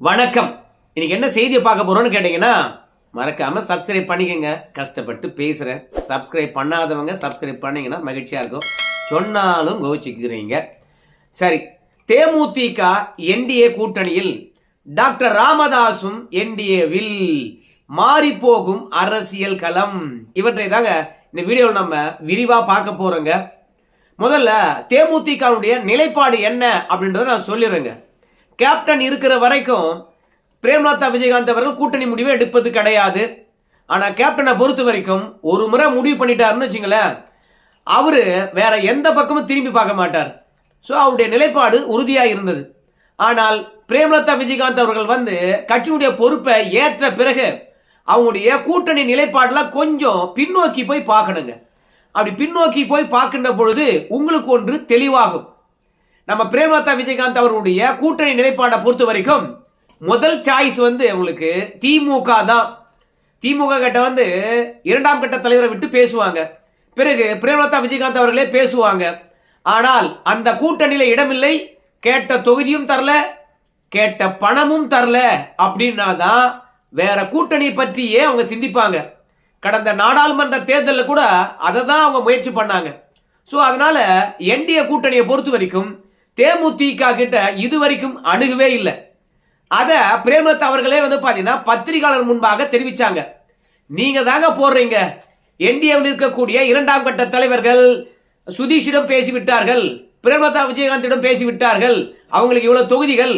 வணக்கம். இன்னைக்கு என்ன செய்தியை பார்க்க போறோம்னு கேட்டீங்கன்னா, மறக்காம சப்ஸ்கிரைப் பண்ணிக்கங்க. கஷ்டப்பட்டு பேசுறேன். சப்ஸ்கிரைப் பண்ணாதவங்க சப்ஸ்கிரைப் பண்ணீங்கன்னா மகிழ்ச்சியா இருக்கும். சொன்னாலும் கோவிச்சுக்கிறீங்க. சரி, தேமுதிக என்டிஏ கூட்டணியில் டாக்டர் ராமதாசும் என்டிஏவில் மாறி போகும் அரசியல் களம், இவற்றை தாங்க இந்த வீடியோவில் நம்ம விரிவா பார்க்க போறோங்க. முதல்ல தேமுதிகவுடைய நிலைப்பாடு என்ன அப்படின்றத நான் சொல்லிடுறேங்க. கேப்டன் இருக்கிற வரைக்கும் பிரேமலதா விஜயகாந்த் அவர்கள் கூட்டணி முடிவை எடுப்பது கிடையாது. ஆனா கேப்டனை பொறுத்த வரைக்கும் ஒரு முறை முடிவு பண்ணிட்டாருன்னு வச்சுங்களேன், அவரு வேற எந்த பக்கமும் திரும்பி பார்க்க மாட்டார். ஸோ அவருடைய நிலைப்பாடு உறுதியாக இருந்தது. ஆனால் பிரேமலதா விஜயகாந்த் அவர்கள் கட்சியினுடைய பொறுப்பை ஏற்ற பிறகு அவங்களுடைய கூட்டணி நிலைப்பாடுல கொஞ்சம் பின்னோக்கி போய் பார்க்கணுங்க. அப்படி பின்னோக்கி போய் பார்க்கின்ற பொழுது உங்களுக்கு ஒன்று தெளிவாகும். நம்ம பிரேமலதா விஜயகாந்த் அவர்களுடைய கூட்டணி நிலைப்பாட்டை பொறுத்த வரைக்கும் முதல் சாய்ஸ் உங்களுக்கு திமுக தான். திமுக கிட்ட இரண்டாம் கட்ட தலைவரை விட்டு பேசுவாங்க. பிறகு பிரேமலதா விஜயகாந்த் அவர்களே பேசுவாங்க. ஆனால் அந்த கூட்டணியில இடமில்லை, கேட்ட தொகுதியும் தரல, கேட்ட பணமும் தரல அப்படின்னா தான் வேற கூட்டணி பற்றியே அவங்க சிந்திப்பாங்க. கடந்த நாடாளுமன்ற தேர்தலில் கூட அதை தான் அவங்க முயற்சி பண்ணாங்க. ஸோ அதனால என்டிஏ கூட்டணியை பொறுத்த வரைக்கும் தேமுதிக கிட்ட இதுவரைக்கும் அணுகவே இல்லை. அத பிரேமலதா அவர்களே பாத்தீங்கன்னா பத்திரிகையாளர் முன்பாக தெரிவிச்சாங்க. நீங்க தாங்க போடுறீங்க, என்டிஏவில் இருக்கக்கூடிய இரண்டாம் கட்ட தலைவர்கள் சுதீஷிடம் பேசிவிட்டார்கள், பிரேமலதா விஜயகாந்திடம் பேசிவிட்டார்கள், அவங்களுக்கு இவ்வளவு தொகுதிகள்,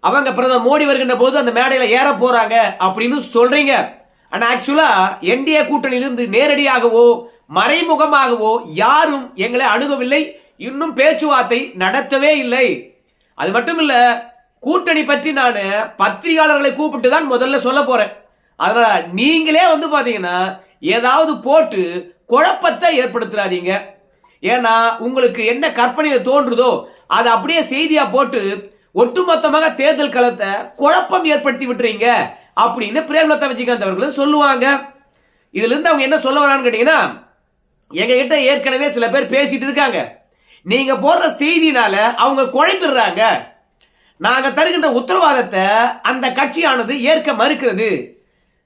அவங்க பிரதமர் மோடி வருகின்ற போது அந்த மேடையில ஏற போறாங்க அப்படின்னு சொல்றீங்க. ஆனா ஆக்சுவலா என்டிஏ கூட்டணியிலிருந்து நேரடியாகவோ மறைமுகமாகவோ யாரும் எங்களை அணுகவில்லை, இன்னும் பேச்சுவார்த்தை நடத்தவே இல்லை. அது மட்டும் இல்ல, கூட்டணி பற்றி நான் பத்திரிகையாளர்களை கூப்பிட்டு தான் முதல்ல சொல்ல போறேன். அதனால நீங்களே பாத்தீங்கன்னா ஏதாவது போட்டு குழப்பத்தை ஏற்படுத்தாதீங்க. ஏன்னா உங்களுக்கு என்ன கற்பனையில தோன்றுதோ அதை அப்படியே செய்தியா போட்டு ஒட்டுமொத்தமாக தேர்தல் களத்தை குழப்பம் ஏற்படுத்தி விட்டுறீங்க அப்படின்னு பிரேமலதா விஜயகாந்த் அவர்கள் சொல்லுவாங்க. இதுல இருந்து அவங்க என்ன சொல்ல வரான்னு கேட்டீங்கன்னா, எங்க கிட்ட ஏற்கனவே சில பேர் பேசிட்டு இருக்காங்க, நீங்க போடுற செய்தினால அவங்க குழம்பிடுறாங்க, நாங்க தருகின்ற உத்தரவாதத்தை அந்த கட்சியானது ஏற்க மறுக்கிறது.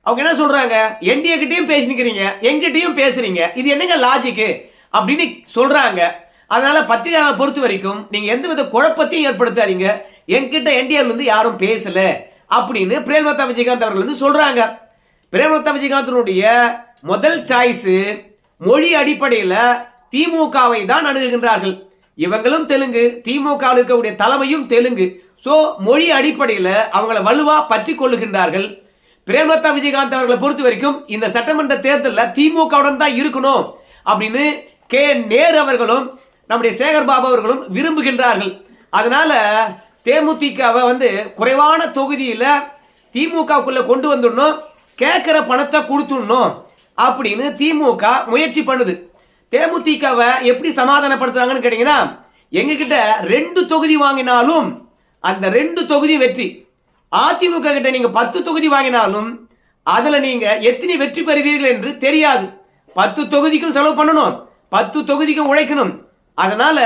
அவங்க என்ன சொல்றாங்க, என்டிஏ கிட்டையும் பேசிக்கிறீங்க, எங்கிட்டையும் பேசுறீங்க, இது என்னங்க லாஜிக்கு அப்படின்னு சொல்றாங்க. அதனால பத்திரிகையாளர் பொறுத்த வரைக்கும் நீங்க எந்தவித குழப்பத்தையும் ஏற்படுத்தாதீங்க, என்கிட்ட என்டிஏல யாரும் பேசல அப்படின்னு பிரேமலதா விஜயகாந்த் அவர்கள் சொல்றாங்க. பிரேமலதா விஜயகாந்தனுடைய முதல் சாய்ஸ் மொழி அடிப்படையில் திமுகவை தான் அணுகுகின்றார்கள். இவங்களும் தெலுங்கு, திமுக இருக்கக்கூடிய தலைமையும் தெலுங்கு. சோ மொழி அடிப்படையில் அவங்களை வலுவா பற்றி கொள்ளுகின்றார்கள். பிரேமலதா விஜயகாந்த் அவர்களை பொறுத்த வரைக்கும் இந்த சட்டமன்ற தேர்தலில் திமுகவுடன் தான் இருக்கணும் அப்படின்னு கே நேரு அவர்களும் நம்முடைய சேகர் பாபு அவர்களும் விரும்புகின்றார்கள். அதனால தேமுதிகவை குறைவான தொகுதியில திமுகக்குள்ள கொண்டு வந்துடணும், கேட்கிற பணத்தை கொடுத்துடணும் அப்படின்னு திமுக முயற்சி பண்ணுது. தேமுதிகவை எப்படி சமாதானப்படுத்துறாங்கன்னு கேட்டீங்கன்னா, எங்க கிட்ட 2 தொகுதி வாங்கினாலும் அந்த 2 தொகுதி வெற்றி. அதிமுக கிட்ட நீங்க 10 தொகுதி வாங்கினாலும் அதுல நீங்க எத்தனை வெற்றி பெறுவீர்கள் என்று தெரியாது. 10 தொகுதிக்கும் செலவு பண்ணணும், 10 தொகுதிக்கும் உழைக்கணும். அதனால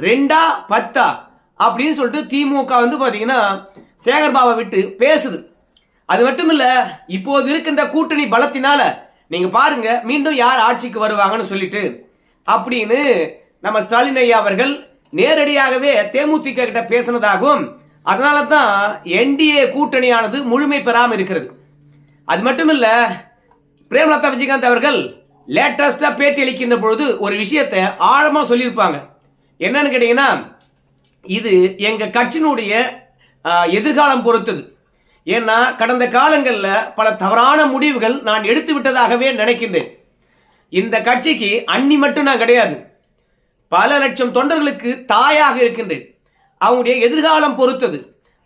2ஆ 10ஆ அப்படின்னு சொல்லிட்டு திமுக பாத்தீங்கன்னா சேகர்பாபை விட்டு பேசுது. அது மட்டும் இல்ல, இப்போது இருக்கின்ற கூட்டணி பலத்தினால நீங்க பாருங்க மீண்டும் யார் ஆட்சிக்கு வருவாங்கன்னு சொல்லிட்டு அப்படின்னு நம்ம ஸ்டாலின் ஐயா அவர்கள் நேரடியாகவே தேமுதிக கிட்ட பேசினதாகவும், அதனால தான் என்டிஏ கூட்டணியானது முழுமை பெறாமல் இருக்கிறது. அது மட்டும் இல்ல, பிரேமலதா விஜயகாந்த் அவர்கள் லேட்டஸ்டா பேட்டி அளிக்கின்ற பொழுது ஒரு விஷயத்தை ஆழமா சொல்லியிருப்பாங்க. என்னன்னு கேட்டீங்கன்னா, இது எங்க கட்சியினுடைய எதிர்காலம் பொறுத்தது. ஏன்னா கடந்த காலங்களில் பல தவறான முடிவுகள் நான் எடுத்து விட்டதாகவே நினைக்கின்றேன். இந்த கட்சிக்கு அன்னி மட்டும் நான் கிடையாது, பல லட்சம் தொண்டர்களுக்கு தாயாக இருக்கின்றேன். அவங்களுடைய எதிர்காலம் பொறுத்தது.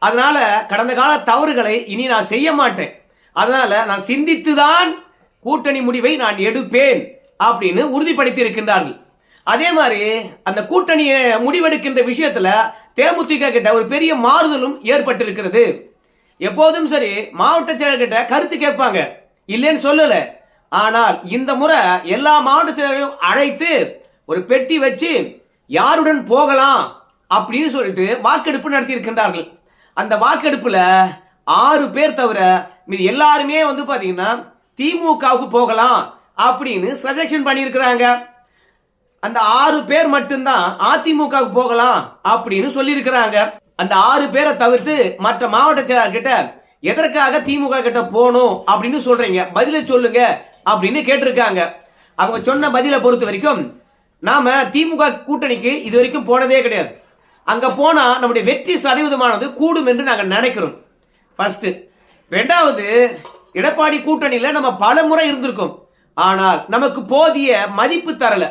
அதனால கடந்த கால தவறுகளை இனி நான் செய்ய மாட்டேன். அதனால நான் சிந்தித்துதான் கூட்டணி முடிவை நான் எடுப்பேன் அப்படின்னு உறுதிப்படுத்தி இருக்கின்றார்கள். அதே மாதிரி அந்த கூட்டணியை முடிவெடுக்கின்ற விஷயத்துல தேமுதிக கிட்ட ஒரு பெரிய மாறுதலும் ஏற்பட்டிருக்கிறது. எப்போதும் சரி மாவட்ட செயலர் கிட்ட கருத்து கேட்பாங்க, இல்லைன்னு சொல்லல. ஆனால் இந்த முறை எல்லா மாவட்ட செயலர்களையும் அழைத்து ஒரு பெட்டி வச்சு யாருடன் போகலாம் அப்படின்னு சொல்லிட்டு வாக்கெடுப்பு நடத்தி இருக்கின்றார்கள். அந்த வாக்கெடுப்புல 6 பேர் தவிர மீது எல்லாருமே வந்து பாத்தீங்கன்னா திமுகவுக்கு போகலாம் அப்படின்னு சஜஷன் பண்ணியிருக்கிறாங்க. அந்த 6 பேர் மட்டும்தான் அதிமுகவுக்கு போகலாம் அப்படின்னு சொல்லியிருக்கிறாங்க. அந்த 6 பேரை தவிர்த்து மற்ற மாவட்ட செயலாளர் கிட்ட எதற்காக திமுக கிட்ட போகணும் அப்படின்னு சொல்றீங்க, பதில சொல்லுங்க அப்படின்னு கேட்டிருக்காங்க. அவங்க சொன்ன பதிலை பொறுத்த வரைக்கும், நாம திமுக கூட்டணிக்கு இது வரைக்கும் போனதே கிடையாது. அங்க போனா நம்முடைய வெற்றி சதவீதமானது கூடும் என்று நாங்கள் நினைக்கிறோம். ஃபர்ஸ்ட். ரெண்டாவது, எடப்பாடி கூட்டணியில நம்ம பல முறை இருந்திருக்கோம். ஆனால் நமக்கு போதிய மதிப்பு தரல,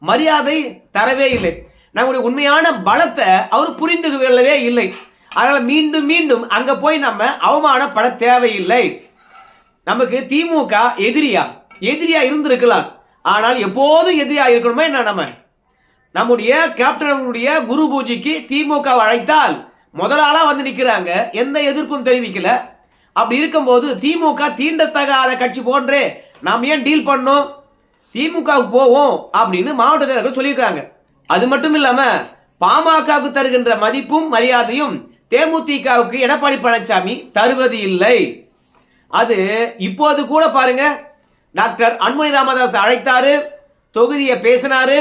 மரியாதை தரவே இல்லை. நம்முடைய உண்மையான பலத்தை அவர் புரிந்து கொள்ளவே இல்லை. அதனால மீண்டும் மீண்டும் அங்க போய் நம்ம அவமானப்பட தேவையில்லை. நமக்கு திமுக எதிரியா இருந்திருக்கலாம். ஆனால் எப்போதும் எதிரியா இருக்கணுமே என்ன? நம்முடைய கேப்டனுடைய குரு பூஜைக்கு திமுக அழைத்தால் முதலாளா வந்து நிக்கிறாங்க, எந்த எதிர்ப்பும் தெரிவிக்கல. அப்படி இருக்கும்போது திமுக தீண்டத்தகாத கட்சி போன்றே நாம் ஏன் டீல் பண்ணோம், திமுகவுக்கு போவோம் அப்படின்னு மாவட்ட தலைவர்கள் சொல்லியிருக்காங்க. அது மட்டும் இல்லாம பாமகவுக்கு தருகின்ற மதிப்பும் மரியாதையும் தேமுதிகவுக்கு எடப்பாடி பழனிசாமி தருவது இல்லை. அது இப்போது கூட பாருங்க, டாக்டர் அன்புமணி ராமதாஸ் அழைத்தாரு, தொகுதியை பேசினாரு,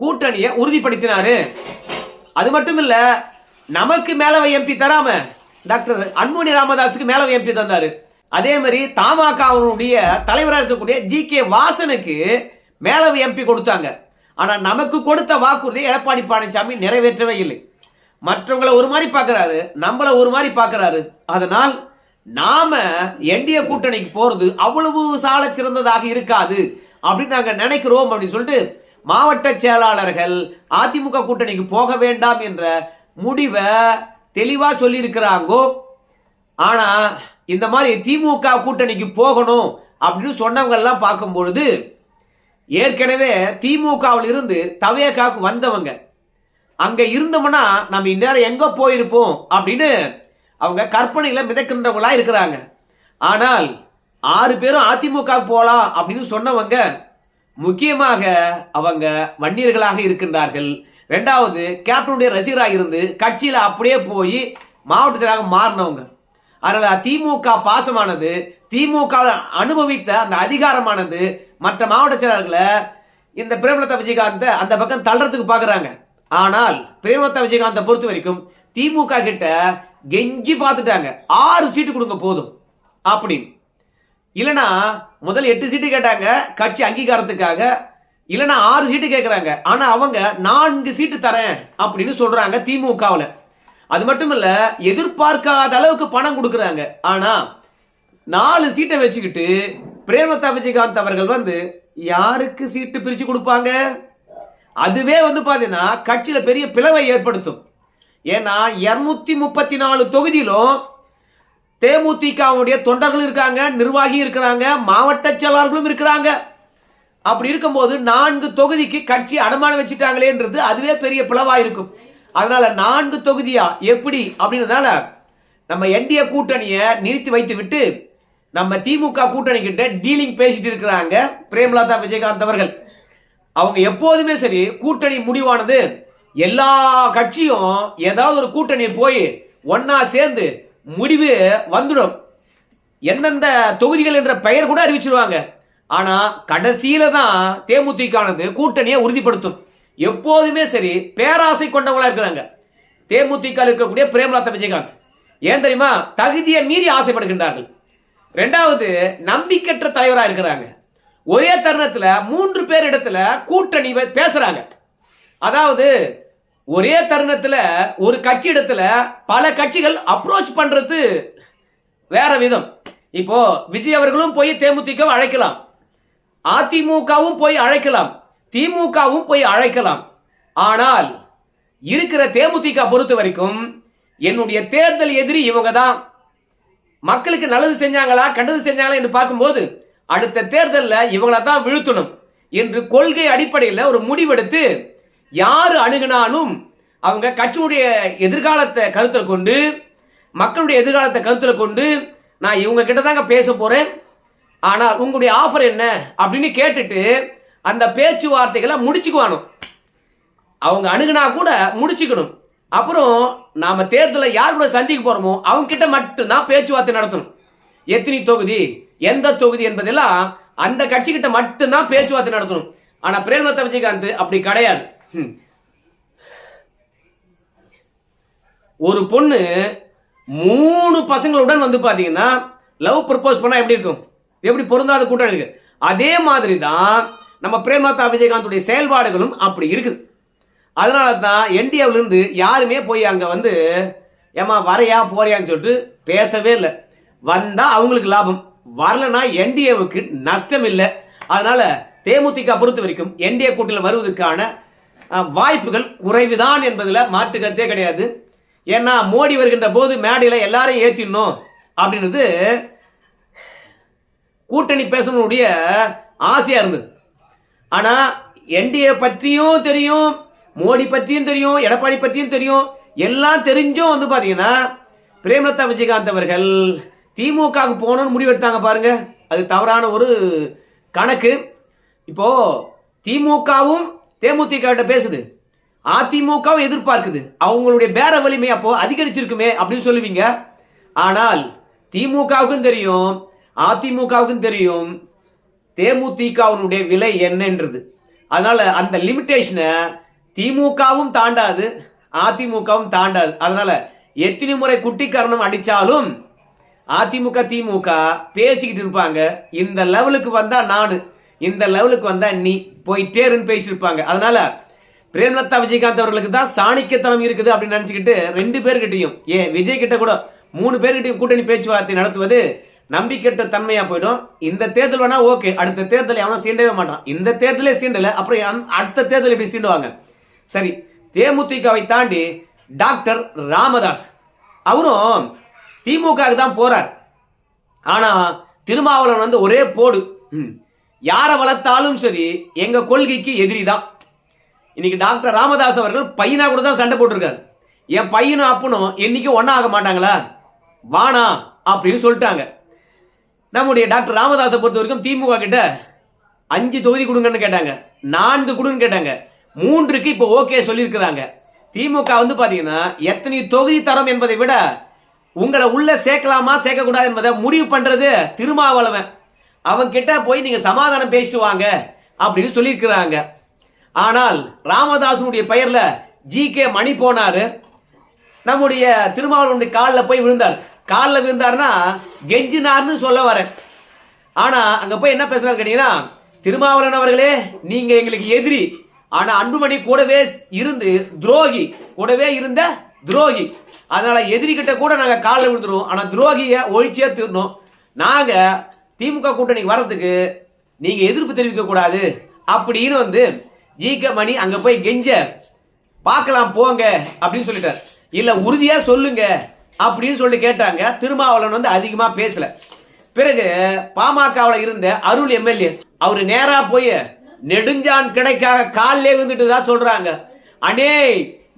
கூட்டணியை உறுதிப்படுத்தினாரு. அது மட்டும் இல்ல, நமக்கு மேலவை எம்பி தராம டாக்டர் அன்புமணி ராமதாஸுக்கு மேலவை எம்பி தந்தாரு. அதே மாதிரி தமாகவுடைய தலைவராக இருக்கக்கூடிய ஜி.கே. வாசனுக்கு மேலவை எம்பி கொடுத்தாங்க. ஆனா நமக்கு கொடுத்த வாக்குறுதி எடப்பாடி பழனிசாமி நிறைவேற்றவே இல்லை. மற்றவங்களை ஒரு மாதிரி பார்க்கிறாரு, நம்மள ஒரு மாதிரி பார்க்கிறாரு. அதனால் நாம என்டிஏ கூட்டணிக்கு போறது அவ்வளவு சால சிறந்ததாக இருக்காது அப்படின்னு நாங்க நினைக்கிறோம் அப்படின்னு சொல்லிட்டு மாவட்ட செயலாளர்கள் அதிமுக கூட்டணிக்கு போக வேண்டாம் என்ற முடிவை தெளிவா சொல்லி இருக்கிறாங்கோ. ஆனா இந்த மாதிரி திமுக கூட்டணிக்கு போகணும் அப்படின்னு சொன்னவங்க எல்லாம் பார்க்கும்பொழுது, ஏற்கனவே திமுகவில் இருந்து தவேகாவுக்கு வந்தவங்க, அங்க இருந்தோம்னா நம்ம இந்நேரம் எங்க போயிருப்போம் அப்படின்னு அவங்க கற்பனையில மிதக்கின்றவங்களா இருக்கிறாங்க. ஆனால் 6 பேரும் அதிமுக போலாம் அப்படின்னு சொன்னவங்க முக்கியமாக அவங்க வன்னியர்களாக இருக்கின்றார்கள். ரெண்டாவது, கேப்டனுடைய ரசிகராக இருந்து கட்சியில அப்படியே போய் மாவட்டத்திலாக மாறினவங்க. அதனால திமுக பாசமானது, திமுக அனுபவித்த அந்த அதிகாரமானது மற்ற மாவட்ட செயலாளர்களை இந்த பிரேமலதா விஜயகாந்த் அந்த பக்கம் தள்ளுறதுக்கு பாக்குறாங்க. ஆனால் பிரேமலதா விஜயகாந்தை பொறுத்த வரைக்கும் திமுக கிட்ட கெஞ்சி பார்த்துட்டாங்க, 6 சீட்டு கொடுங்க போதும் அப்படின்னு. இல்லனா முதல் 8 சீட்டு கேட்டாங்க கட்சி அங்கீகாரத்துக்காக, இல்லனா 6 சீட்டு கேட்கிறாங்க. ஆனா அவங்க 4 சீட்டு தரேன் அப்படின்னு சொல்றாங்க திமுகவுல. அது மட்டும் இல்ல, எதிர்பார்க்காத அளவுக்கு பணம் கொடுக்கறாங்க. ஆனா 4 சீட்டை வச்சுக்கிட்டு பிரேமலதா விஜயகாந்த் அவர்கள் வந்து யாருக்கு சீட்டு பிரிச்சு கொடுப்பாங்க? அதுவே வந்து பாத்தீங்கன்னா கட்சியில பெரிய பிளவை ஏற்படுத்தும். ஏன்னா 234 தொகுதியிலும் தேமுதிகவுடைய தொண்டர்கள் இருக்காங்க, நிர்வாகி இருக்கிறாங்க, மாவட்ட செயலாளர்களும் இருக்கிறாங்க. அப்படி இருக்கும்போது 4 தொகுதிக்கு கட்சி அடமானம் வச்சுட்டாங்களேன்றது அதுவே பெரிய பிளவா இருக்கும். அதனால 4 தொகுதியா எப்படி அப்படின்றதால நம்ம என்டிஏ கூட்டணியை நிறுத்தி வைத்து விட்டு நம்ம திமுக கூட்டணி கிட்ட டீலிங் பேசிட்டு இருக்கிறாங்க பிரேமலதா விஜயகாந்த் அவர்கள். அவங்க எப்போதுமே சரி, கூட்டணி முடிவானது எல்லா கட்சியும் ஏதாவது ஒரு கூட்டணி போய் ஒன்னா சேர்ந்து முடிவு வந்துடும். எந்தெந்த தொகுதிகள் என்ற பெயர் கூட அறிவிச்சிருவாங்க. ஆனா கடைசியில தான் தேமுதிகானது கூட்டணியை உறுதிப்படுத்தும். எப்போதுமே சரி பேராசை கொண்டவங்களா இருக்கிறாங்க தேமுதிக இருக்கக்கூடிய பிரேமலதா விஜயகாந்த். ஏன் தெரியுமா? தகுதியை மீறி ஆசைப்படுகின்றார்கள். ரெண்டாவது, நம்பிக்கையற்ற தலைவரா இருக்கிறாங்க. ஒரே தருணத்துல 3 பேர் இடத்துல கூட்டணி பேசுறாங்க. அதாவது ஒரே தருணத்துல ஒரு கட்சி இடத்துல பல கட்சிகள் அப்ரோச் பண்றது வேற விதம். இப்போ விஜய் அவர்களும் போய் தேமுதிக அழைக்கலாம், அதிமுகவும் போய் அழைக்கலாம், திமுகவும் போய் அழைக்கலாம். ஆனால் இருக்கிற தேமுதிக பொறுத்த வரைக்கும் என்னுடைய தேர்தல் எதிரி இவங்க தான். மக்களுக்கு நல்லது செஞ்சாங்களா கெட்டது செஞ்சாங்களா என்று பார்க்கும்போது அடுத்த தேர்தலில் இவங்கள தான் வீழ்த்தணும் என்று கொள்கை அடிப்படையில் ஒரு முடிவெடுத்து யாரு அணுகினாலும் அவங்க கட்சியுடைய எதிர்காலத்தை கருத்தில் கொண்டு, மக்களுடைய எதிர்காலத்தை கருத்தில் கொண்டு, நான் இவங்க கிட்ட தாங்க பேச போறேன், ஆனால் உங்களுடைய ஆஃபர் என்ன அப்படின்னு கேட்டுட்டு அந்த பேச்சுவார்த்தைகளை முடிச்சுக்குவானோ. அவங்க அணுகுனா கூட முடிச்சுக்கணும். அப்புறம் நாம தேர்தலை யார் கூட சந்திக்க போறோமோ அவங்க கிட்ட மட்டும்தான் பேச்சுவார்த்தை நடத்தணும். எத்தனை தொகுதி, எந்த தொகுதி என்பதெல்லாம் அந்த கட்சி கிட்ட மட்டும்தான் பேச்சுவார்த்தை நடத்தணும். ஆனா பிரேமலதா விஜயகாந்த் அப்படி கிடையாது. ஒரு பொண்ணு 3 பசங்களுடன் வந்து பாத்தீங்கன்னா லவ் ப்ரப்போஸ் பண்ணா எப்படி இருக்கும், எப்படி பொருந்தாத கூட்டம் இருக்கு. அதே மாதிரி தான் நம்ம பிரேமலதா விஜயகாந்துடைய செயல்பாடுகளும் அப்படி இருக்குது. அதனால தான் என்டிஏவிலிருந்து யாருமே போய் அங்க வந்து ஏமா வரையா போறியான்னு சொல்லிட்டு பேசவே இல்லை. வந்தா அவங்களுக்கு லாபம், வரலன்னா என்டிஏவுக்கு நஷ்டம் இல்லை. அதனால தேமுதிக பொறுத்த வரைக்கும் என்டிஏ கூட்டணியில் வருவதற்கான வாய்ப்புகள் குறைவுதான் என்பதில் மாற்று கருத்தே கிடையாது. ஏன்னா மோடி வருகின்ற போது மேடையில் எல்லாரையும் ஏற்றிடணும் அப்படின்றது கூட்டணி பேசணுடைய ஆசையா இருந்தது. ஆனா என்டிஏ பற்றியும் தெரியும், மோடி பற்றியும் தெரியும், எடப்பாடி பற்றியும் தெரியும். எல்லாம் தெரிஞ்சும் வந்து பாத்தீங்கன்னா பிரேமலதா விஜயகாந்த் அவர்கள் திமுகவுக்கு போகணும்னு முடிவெடுத்தாங்க பாருங்க. அது தவறான ஒரு கணக்கு. இப்போ திமுகவும் தேமுதிக கிட்ட பேசுது, அதிமுகவும் எதிர்பார்க்குது. அவங்களுடைய பேர வலிமை அப்போ அதிகரிச்சிருக்குமே அப்படின்னு சொல்லுவீங்க. ஆனால் திமுகவுக்கும் தெரியும், அதிமுகவுக்கும் தெரியும் தேமுதிகவுடைய விலை என்னன்றது. அதனால அந்த லிமிட்டேஷனை திமுகவும் தாண்டாது, அதிமுகவும் தாண்டாது. அதனால எத்தனை முறை குட்டிக்கரணம் அடிச்சாலும் அதிமுக திமுக பேசிக்கிட்டு இருப்பாங்க. இந்த லெவலுக்கு வந்தா நானு, இந்த லெவலுக்கு வந்தா நீ, போயிட்டேருன்னு பேசிட்டு இருப்பாங்க. அதனால பிரேமலதா விஜயகாந்த் அவர்களுக்கு தான் சாணிக்கத்தனம் இருக்குது அப்படின்னு நினைச்சுக்கிட்டு 2 பேர்கிட்டையும், விஜய் கிட்ட கூட 3 பேர்கிட்டையும் கூட்டணி பேச்சுவார்த்தை நடத்துவது நம்பிக்கையற்ற தன்மையா போயிடும். இந்த தேர்தல் வேணா ஓகே, அடுத்த தேர்தல் எவனும் சீண்டவே மாட்டான். இந்த தேர்தலே சீண்டல, அப்புறம் அடுத்த தேர்தல் எப்படி சீண்டுவாங்க? சரி, தேமுதிகவை தாண்டி டாக்டர் ராமதாஸ் அவரும் திமுக தான் போறார். ஆனா திருமாவளவன் வந்து ஒரே போடு, யாரை வளர்த்தாலும் சரி எங்க கொள்கைக்கு எதிரி தான். இன்னைக்கு டாக்டர் ராமதாஸ் அவர்கள் பையனா கூட தான் சண்டை போட்டிருக்காரு. என் பையனும் அப்பனும் என்னைக்கும் ஒன்னா ஆக மாட்டாங்களா, வானா அப்படின்னு சொல்லிட்டாங்க. நம்முடைய டாக்டர் ராமதாஸை பொறுத்த வரைக்கும் திமுக கிட்ட 5 தொகுதி கொடுங்கன்னு கேட்டாங்க, 4 கொடுன்னு கேட்டாங்க, 3க்கு இப்போ ஓகே சொல்லியிருக்கிறாங்க. திமுக வந்து பாத்தீங்கன்னா எத்தனை தொகுதி தரம் என்பதை விட உங்களை உள்ள சேர்க்கலாமா சேர்க்க கூடாது என்பதை முடிவு பண்றது திருமாவளவன். அவன் கிட்ட போய் நீங்க சமாதானம் பேசிட்டு வாங்க அப்படின்னு சொல்லியிருக்கிறாங்க. ஆனால் ராமதாசனுடைய பெயர்ல ஜி.கே. மணி போனாரு, நம்முடைய திருமாவளவனுடைய காலில் போய் விழுந்தார். காலில் விழுந்தாருன்னா கெஞ்சினார்னு சொல்ல வரேன். ஆனா அங்க போய் என்ன பேசுறாரு கேட்டீங்கன்னா, திருமாவளவன் அவர்களே நீங்க எங்களுக்கு எதிரி, ஆனா அன்புமணி கூடவே இருந்து துரோகி, கூடவே இருந்த துரோகி. அதனால எதிரி கிட்ட கூட நாங்க காலில் விழுந்துருவோம், ஆனா துரோகியை ஒழிச்சே தீரணும். நாங்க திமுக கூட்டணிக்கு வர்றதுக்கு நீங்க எதிர்ப்பு தெரிவிக்க கூடாது அப்படின்னு வந்து ஜி.கே. மணி அங்க போய் கெஞ்ச, பார்க்கலாம் போங்க அப்படின்னு சொல்லிட்டார். இல்ல உறுதியா சொல்லுங்க அப்படின்னு சொல்லி கேட்டாங்க. திருமாவளவன் வந்து அதிகமா பேசல. பிறகு பாமகவில் இருந்த அருள் எம்எல்ஏ அவரு நேரா போய் நெடுஞ்சான் கிடைக்காக காலிலே விழுந்துட்டு தான் சொல்றாங்க, அண்ணே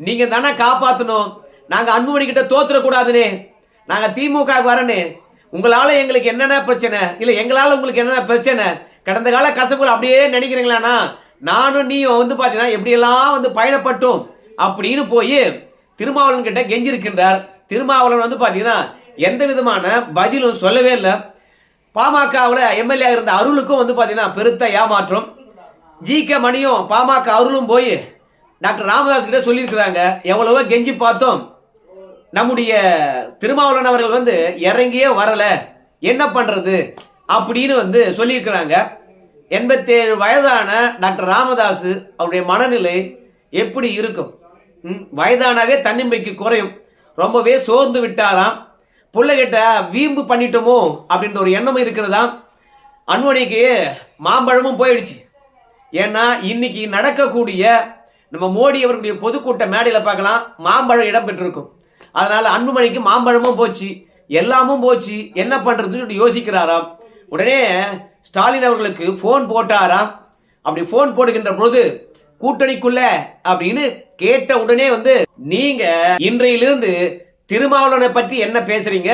நீங்க தானே காப்பாத்தணும், நாங்க அன்புமணி கிட்ட தோத்துறக்கூடாதுனே, நாங்க திமுக வரனே, உங்களால எங்களுக்கு என்னென்ன பிரச்சனை, இல்ல எங்களால உங்களுக்கு என்னென்ன பிரச்சனை, கடந்த கால கசப்புகள் அப்படியே நினைக்கிறீங்களாண்ணா, நானும் நீயும் வந்து பாத்தீங்கன்னா எப்படியெல்லாம் வந்து பயணப்பட்டோம் அப்படின்னு போய் திருமாவளவன் கிட்ட கெஞ்சிருக்கின்றார். திருமாவளவன் வந்து பாத்தீங்கன்னா எந்த விதமான பதிலும் சொல்லவே இல்லை. பாமகவில் எம்எல்ஏ இருந்த அருளுக்கும் வந்து பாத்தீங்கன்னா பெருத்த ஏமாற்றம். ஜி.கே. மணியும் பாமக அருளும் போய் டாக்டர் ராமதாஸ் கிட்ட சொல்லியிருக்கிறாங்க, எவ்வளவோ கெஞ்சி பார்த்தோம், நம்முடைய திருமாவளவன் அவர்கள் வந்து இறங்கியே வரல, என்ன பண்றது அப்படின்னு வந்து சொல்லியிருக்கிறாங்க. 87 வயதான டாக்டர் ராமதாஸ் அவருடைய மனநிலை எப்படி இருக்கும்? வயதானாவே தன்னம்பிக்கை குறையும், ரொம்பவே சோர்ந்து விட்டாராம். பிள்ளைகிட்ட வீம்பு பண்ணிட்டோமோ அப்படின்ற ஒரு எண்ணமும் இருக்கிறதா. அன்புமணிக்கு மாம்பழமும் போயிடுச்சு. ஏன்னா இன்னைக்கு நடக்கக்கூடிய நம்ம மோடி அவர்களுடைய பொதுக்கூட்ட மேடையில் பார்க்கலாம், மாம்பழம் இடம் பெற்றிருக்கும். அதனால அன்புமணிக்கு மாம்பழமும் போச்சு, எல்லாமும் போச்சு, என்ன பண்றதுன்னு யோசிக்கிறாராம். உடனே ஸ்டாலின் அவர்களுக்கு போன் போட்டாராம். அப்படி போன் போடுகின்ற பொழுது கூட்டணிக்குள்ள அப்படின்னு கேட்ட உடனே வந்து, நீங்க இன்றையிலிருந்து திருமாவளவனை பற்றி என்ன பேசுறீங்க,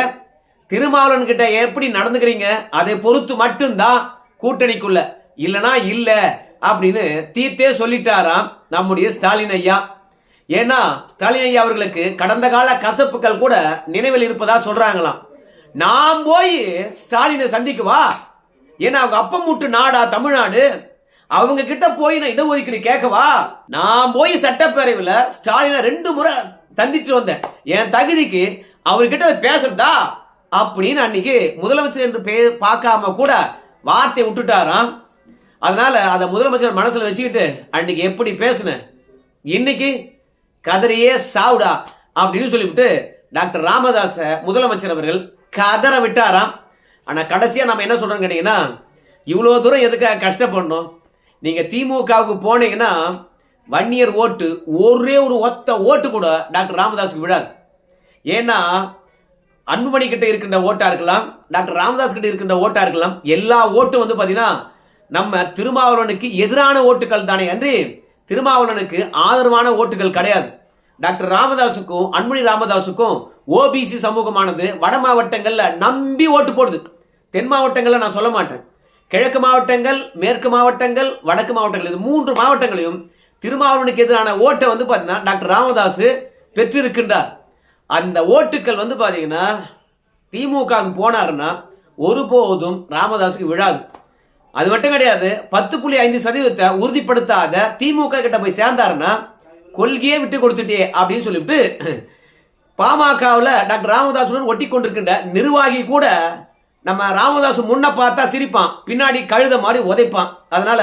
திருமாவளவன் கிட்ட எப்படி நடந்துக்கிறீங்க, அதை பொறுத்து மட்டும்தான் கூட்டணிக்குள்ள, இல்லனா இல்ல அப்படின்னு தீர்த்தே சொல்லிட்டாராம் நம்முடைய ஸ்டாலின் ஐயா. ஏன்னா ஸ்டாலின் ஐயா அவர்களுக்கு கடந்த கால கசப்புகள் கூட நினைவில் இருப்பதா சொல்றாங்களாம். நான் போய் ஸ்டாலினை சந்திக்குவா? ஏன்னா அவங்க அப்பம் மூட்டு நாடா தமிழ்நாடு, அவங்க கிட்ட போய் நான் இடஒதுக்கீடு கேட்கவா? நான் போய் சட்டப்பேரவையில் ஸ்டாலினை 2 முறை தந்திட்டு வந்தேன். என் தகுதிக்கு அவர்கிட்ட பேசுறதா அப்படின்னு அன்னைக்கு முதலமைச்சர் என்று பார்க்காம கூட வார்த்தையை விட்டுட்டாராம். அதனால அதை முதலமைச்சர் மனசுல வச்சுக்கிட்டு அன்னைக்கு எப்படி பேசுனேன், இன்னைக்கு கதறியே சாவுடா அப்படின்னு சொல்லிவிட்டு டாக்டர் ராமதாஸ முதலமைச்சர் அவர்கள் கதற விட்டாராம். ஆனா கடைசியா நம்ம என்ன சொல்றோம் கேட்டீங்கன்னா, இவ்வளவு தூரம் எதுக்காக கஷ்டப்படணும்? நீங்க திமுகவுக்கு போனீங்கன்னா வன்னியர் ஓட்டு ஒரே ஒரு ஒத்த ஓட்டு கூட டாக்டர் ராமதாஸுக்கு விடாது. ஏன்னா அன்புமணி கிட்ட இருக்கின்ற ஓட்டா இருக்கலாம், டாக்டர் ராமதாஸ் கிட்ட இருக்கின்ற ஓட்டா இருக்கலாம், எல்லா ஓட்டும் வந்து பாத்தீங்கன்னா நம்ம திருமாவளவனுக்கு எதிரான ஓட்டுகள் தானே அன்றி திருமாவளவனுக்கு ஆதரவான ஓட்டுகள் கிடையாது. டாக்டர் ராமதாஸுக்கும் அன்புமணி ராமதாஸுக்கும் ஓபிசி சமூகமானது வட மாவட்டங்கள்ல நம்பி ஓட்டு போடுது. தென் மாவட்டங்கள்ல நான் சொல்ல மாட்டேன். கிழக்கு மாவட்டங்கள், மேற்கு மாவட்டங்கள், வடக்கு மாவட்டங்கள், இது 3 மாவட்டங்களையும் திருமாவளவனுக்கு எதிரான ஓட்டை வந்து பாத்தீங்கன்னா டாக்டர் ராமதாஸ் பெற்றிருக்கின்றார். அந்த ஓட்டுக்கள் வந்து பாத்தீங்கன்னா திமுக போனாருன்னா ஒருபோதும் ராமதாஸுக்கு விழாது. அது மட்டும் கிடையாது, 10.5% உறுதிப்படுத்தாத திமுக கிட்ட போய் சேர்ந்தாருன்னா கொள்கையே விட்டு கொடுத்துட்டே அப்படின்னு சொல்லிட்டு பாமகவில் டாக்டர் ராமதாசுடன் ஒட்டி கொண்டிருக்கின்ற நிர்வாகி கூட நம்ம ராமதாஸ் முன்ன பார்த்தா சிரிப்பான், பின்னாடி கழுத மாதிரி உதைப்பான். அதனால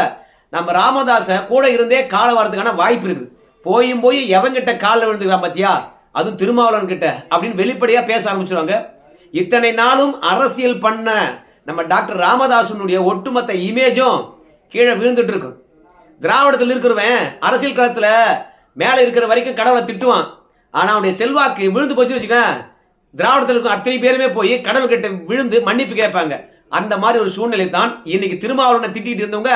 நம்ம ராமதாஸ கூட இருந்தே கால வரதுக்கான வாய்ப்பு இருக்குது. போய் எவங்கிட்ட காலில் விழுந்துக்கிறான் பத்தியா, அதுவும் திருமாவளவன் கிட்ட அப்படின்னு வெளிப்படையா பேச ஆரம்பிச்சிருவாங்க. இத்தனை நாளும் அரசியல் பண்ண நம்ம டாக்டர் ராமதாசனுடைய ஒட்டுமொத்த இமேஜும் கீழே விழுந்துட்டு இருக்கும். திராவிடத்தில் இருக்கிறவன் அரசியல் களத்துல மேல இருக்கிற வரைக்கும் கடவுளை திட்டுவான். ஆனா அவனுடைய செல்வாக்கு விழுந்து போச்சு வச்சுக்க, திராவிடத்தில் இருக்கும் அத்தனை பேருமே போய் கடவுள் கிட்ட விழுந்து மன்னிப்பு கேட்பாங்க. அந்த மாதிரி ஒரு சூழ்நிலை தான் இன்னைக்கு திருமாவளவனை திட்டிட்டு இருந்தவங்க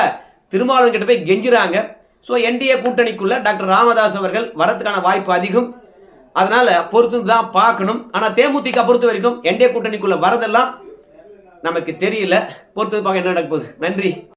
திருமாவளவன் கிட்ட போய் கெஞ்சுறாங்க. ஸோ என்டிஏ கூட்டணிக்குள்ள டாக்டர் ராமதாஸ் அவர்கள் வரதுக்கான வாய்ப்பு அதிகம். அதனால பொறுத்து தான் பார்க்கணும். ஆனா தேமுதிக பொறுத்த வரைக்கும் என்டிஏ கூட்டணிக்குள்ள வரதெல்லாம் நமக்கு தெரியல. பொறுத்து பார்க்க என்ன நடக்க போகுது. நன்றி.